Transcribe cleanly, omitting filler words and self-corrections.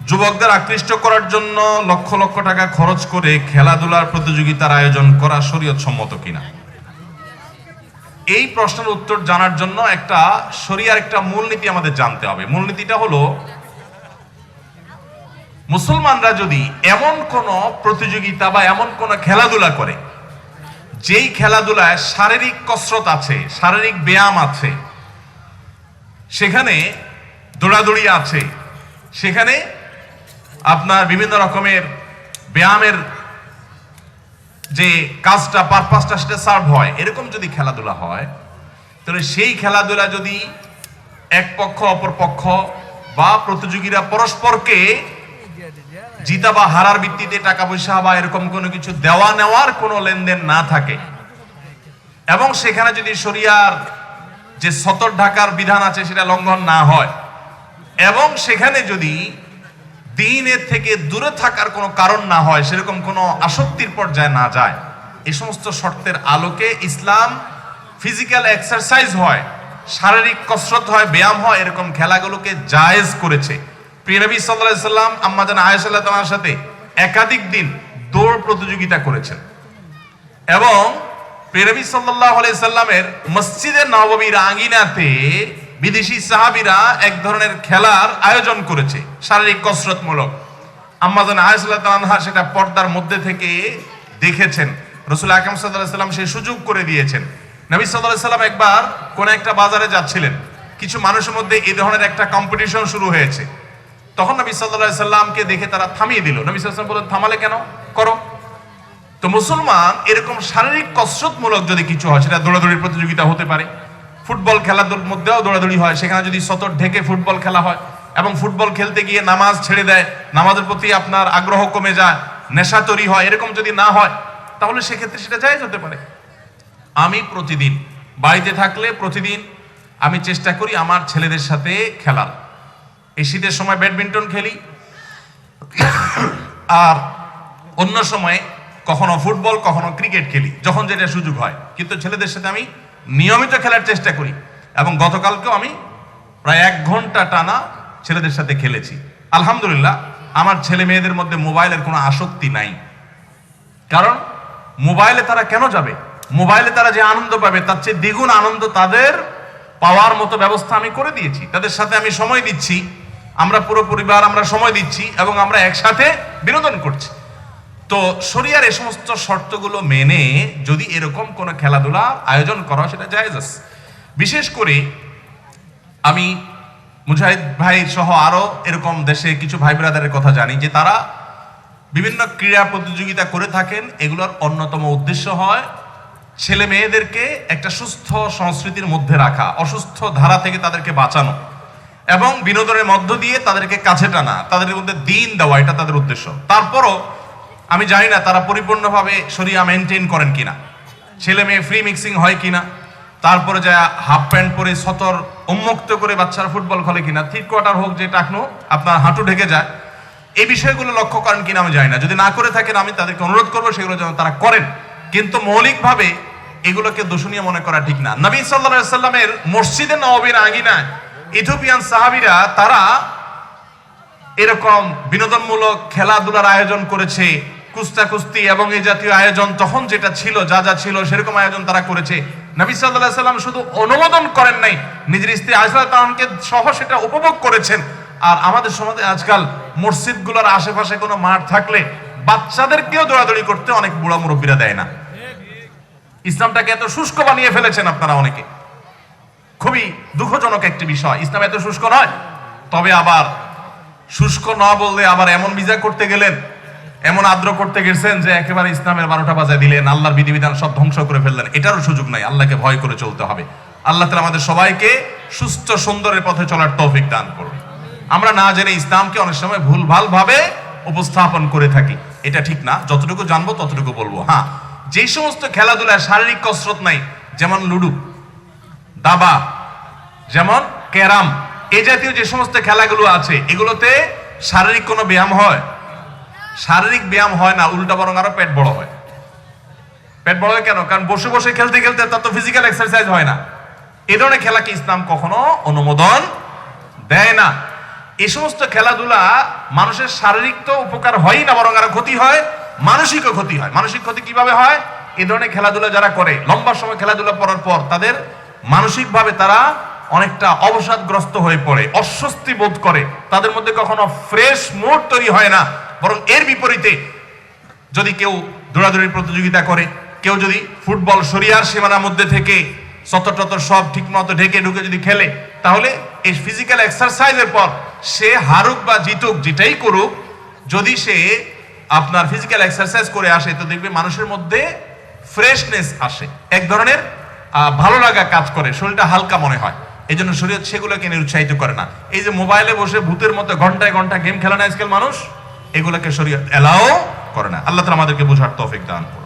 যুবকদের আকৃষ্ট করার জন্য লক্ষ লক্ষ টাকা খরচ করে খেলাধুলার প্রতিযোগিতার আয়োজন করা শরীয়ত সম্মত কিনা? এই প্রশ্নের উত্তর জানার জন্য একটা শরিয়ার একটা মূলনীতি আমাদের জানতে হবে। মূলনীতিটা হলো, মুসলমানরা যদি এমন কোন প্রতিযোগিতা বা এমন কোন খেলাধুলা করে যেই খেলাধুলায় শারীরিক কসরত আছে, শারীরিক ব্যায়াম আছে, সেখানে দৌড়াদৌড়ি আছে, সেখানে আপনার বিভিন্ন রকমের ব্যায়ামের যে কাজটা পারপাসটা সেটা সার্ভ হয়, এরকম যদি খেলাধুলা হয়, তাহলে সেই খেলাধুলা যদি এক পক্ষ অপর পক্ষ বা প্রতিযোগীরা পরস্পরকে জিতা বা হারার ভিত্তিতে টাকা পয়সা বা এরকম কোনো কিছু দেওয়া নেওয়ার কোনো লেনদেন না থাকে, এবং সেখানে যদি শরিয়ার যে সতর ঢাকার বিধান আছে সেটা লঙ্ঘন না হয়, এবং সেখানে যদি দ্বীনের থেকে দূরে থাকার কোনো কারণ না হয়, সেরকম কোনো আসক্তির পর্যায়ে না যায়, এই সমস্ত শর্তের আলোকে ইসলাম ফিজিক্যাল এক্সারসাইজ হয়, শারীরিক কসরত হয়, ব্যায়াম হয়, এরকম খেলাগুলোকে জায়েজ করেছে। প্রিয় নবী সাল্লাল্লাহু আলাইহি সাল্লাম আম্মা জান আয়েশা রাদিয়াল্লাহু তাআলার সাথে একাধিক দিন দৌড় প্রতিযোগিতা করেছেন, এবং প্রিয় নবী সাল্লাল্লাহু আলাইহি সাল্লামের মসজিদে নববীর আঙ্গিনাতে বিদেশি সাহাবীরা এক ধরনের খেলার আয়োজন করেছে, শারীরিক কসরতমূলক। আম্মা জান আয়েশা রাদিয়াল্লাহু আনহা সেটা পর্দার মধ্যে থেকে দেখেছেন। রাসূল আকরাম সাল্লাল্লাহু আলাইহি সাল্লাম সেই সুযোগ করে দিয়েছেন। নবী সাল্লাল্লাহু আলাইহি সাল্লাম একবার কোন একটা বাজারে যাচ্ছিলেন, কিছু মানুষের মধ্যে এই ধরনের একটা কম্পিটিশন শুরু হয়েছে। তখন নবী সাল্লাল্লাহু আলাইহি সাল্লামকে দেখে তারা থামিয়ে দিল। নবী সাল্লাল্লাহু আলাইহি সাল্লাম বললেন, থামালে কেন? করো। তো মুসলমান এরকম শারীরিক কসরতমূলক যদি কিছু হয়, সেটা দৌড়াদৌড়ির প্রতিযোগিতা হতে পারে, ফুটবল খেলার মধ্যেও দৌড়াদৌড়ি হয়, সেখানে যদি সতর ঢেকে ফুটবল খেলা হয় এবং ফুটবল খেলতে গিয়ে নামাজ ছেড়ে দেয়, নামাজের প্রতি আপনার আগ্রহ কমে যায়, নেশা তৈরি হয়, এরকম যদি না হয়, তাহলে সেক্ষেত্রে সেটা জায়েজ হতে পারে। আমি প্রতিদিন বাড়িতে থাকলে প্রতিদিন আমি চেষ্টা করি আমার ছেলেদের সাথে খেলার। এই শীতের সময় ব্যাডমিন্টন খেলি, আর অন্য সময় কখনো ফুটবল কখনো ক্রিকেট খেলি, যখন যেটা সুযোগ হয়, কিন্তু ছেলেদের সাথে আমি নিয়মিত খেলার চেষ্টা করি। এবং গতকালকেও আমি প্রায় 1 ঘন্টা টানা ছেলেদের সাথে খেলেছি। আলহামদুলিল্লাহ, আমার ছেলে মেয়েদের মধ্যে মোবাইলের কোনো আসক্তি নাই। কারণ মোবাইলে তারা কেন যাবে? মোবাইলে তারা যে আনন্দ পাবে তার চেয়ে দ্বিগুণ আনন্দ তাদের পাওয়ার মতো ব্যবস্থা আমি করে দিয়েছি। তাদের সাথে আমি সময় দিচ্ছি, আমরা পুরো পরিবার আমরা সময় দিচ্ছি, এবং আমরা একসাথে বিনোদন করছি। তো শরিয়ার এই সমস্ত শর্তগুলো মেনে যদি এরকম কোন খেলাধুলা আয়োজন করা, সেটা জায়েজ আছে। বিশেষ করে আমি মুজাহিদ ভাই সহ আরো এরকম দেশে কিছু ভাই ব্রাদারের কথা জানি যে তারা বিভিন্ন ক্রীড়া প্রতিযোগিতা করে থাকেন। এগুলোর অন্যতম উদ্দেশ্য হয় ছেলে মেয়েদেরকে একটা সুস্থ সংস্কৃতির মধ্যে রাখা, অসুস্থ ধারা থেকে তাদেরকে বাঁচানো, এবং বিনোদনের মধ্য দিয়ে তাদেরকে কাছে টানা, তাদের মধ্যে দ্বীন দেওয়া, এটা তাদের উদ্দেশ্য। তারপরও আমি জানি না তারা পরিপূর্ণভাবে শরিয়া মেনটেন করেন কিনা, ছেলে মেয়ে ফ্রি মিক্সিং হয় কিনা, তারপরে যা হাফ প্যান্ট পরে সতর উন্মুক্ত করে বাচ্চারা ফুটবল খেলে কিনা, 3 কোয়ার্টার হোক যে টাকনো আপনার হাঁটু ঢেকে যায়, এই বিষয়গুলো লক্ষ্য করেন কিনা আমি জানি না। যদি না করে থাকেন আমি তাদেরকে অনুরোধ করবো সেগুলো যেন তারা করেন, কিন্তু মৌলিকভাবে এগুলোকে দূষণীয় মনে করা ঠিক না। নবী সাল্লাল্লাহু আলাইহি সাল্লামের মসজিদে নববীর আঙ্গিনায় ইথিওপিয়ান সাহাবীরা তারা এরকম বিনোদনমূলক খেলাধুলার আয়োজন করেছে, কুস্তা কুস্তি এবং এই জাতীয় আয়োজন তখন যেটা ছিল, যা যা ছিল সেরকম আয়োজন তারা করেছে। নবী সাল্লাল্লাহু আলাইহি সাল্লাম শুধু অনুমোদন করেন নাই, নিজের স্ত্রী আয়েশা রাদিয়াল্লাহু আনহাকে সহ সেটা উপভোগ করেছেন। আর আমাদের সমাজে আজকাল মসজিদগুলোর আশেপাশে কোনো মাঠ থাকলে বাচ্চাদেরকেও দৌড়াদৌড়ি করতে অনেক বুড়া মুরব্বীরা দেয় না। ইসলামটাকে এত শুষ্ক বানিয়ে ফেলেছেন আপনারা অনেকে, খুবই দুঃখজনক একটি বিষয়। ইসলাম এত শুষ্ক নয়, তবে আবার শুষ্ক না বললে আবার এমন বিজা করতে গেলেন, এমন আদ্র করতে গেছেন যে একেবারে ইসলামের 12টা বাজায় দিলেন, আল্লাহর বিধিবিধান সব ধ্বংস করে ফেললেন। এটারও সুযোগ নাই। আল্লাহকে ভয় করে চলতে হবে। আল্লাহ তাআলা আমাদের সবাইকে সুস্থ সুন্দরের পথে চলার তৌফিক দান করুন। আমরা না জেনে ইসলামকে অনেক সময় ভুলভাল ভাবে উপস্থাপন করে থাকি, এটা ঠিক না। যতটুকু জানবো ততটুকু বলবো। হ্যাঁ, যে সমস্ত খেলাধুলায় শারীরিক কসরত নাই, যেমন লুডু, দাবা, যেমন ক্যারাম, এই জাতীয় যে সমস্ত খেলাগুলো আছে, এগুলোতে শারীরিক কোনো ব্যায়াম হয়? শারীরিক ব্যায়াম হয় না, উল্টা বরং আরো পেট বড় হয়। পেট বড় হয় কেন? কারণ বসে বসে খেলতে খেলতে তার তো ফিজিক্যাল এক্সারসাইজ হয় না। এই ধরনের খেলাকে ইসলাম কখনো অনুমোদন দেয় না। এই সমস্ত খেলাধুলা মানুষের শারীরিক তো উপকার হয়ই না, বরং আরো ক্ষতি হয়, মানসিকও ক্ষতি হয়। মানসিক ক্ষতি কিভাবে হয়? এই ধরনের খেলাধুলা যারা করে, লম্বা সময় খেলাধুলা করার পর তাদের মানসিকভাবে তারা অনেকটা অবসাদগ্রস্ত হয়ে পড়ে, অস্বস্তি বোধ করে, তাদের মধ্যে কখনো ফ্রেশ মুড তৈরি হয় না। বরং এর বিপরীতে যদি কেউ দৌড়াদৌড়ির প্রতিযোগিতা করে, কেউ যদি ফুটবল শরিয়ার সীমানার মধ্যে থেকে সতর টতর সব ঠিক মতো ঢেকে ঢুকে যদি খেলে, তাহলে এই ফিজিক্যাল এক্সারসাইজের পর সে হারুক বা জিতুক, যেটাই করুক, যদি সে আপনার ফিজিক্যাল এক্সারসাইজ করে আসে, তো দেখবে মানুষের মধ্যে ফ্রেশনেস আসে, এক ধরনের ভালো লাগা কাজ করে, শরীরটা হালকা মনে হয়। এই জন্য শরীয়ত সেগুলোকে নিরুৎসাহিত করে না। এই যে মোবাইলে বসে ভূতের মতো ঘন্টায় ঘন্টা গেম খেলে না আজকাল মানুষ, এগুলোকে শরীয়ত এলাও করে না। আল্লাহ তাআলা আমাদেরকে বুঝার তৌফিক দান করুন।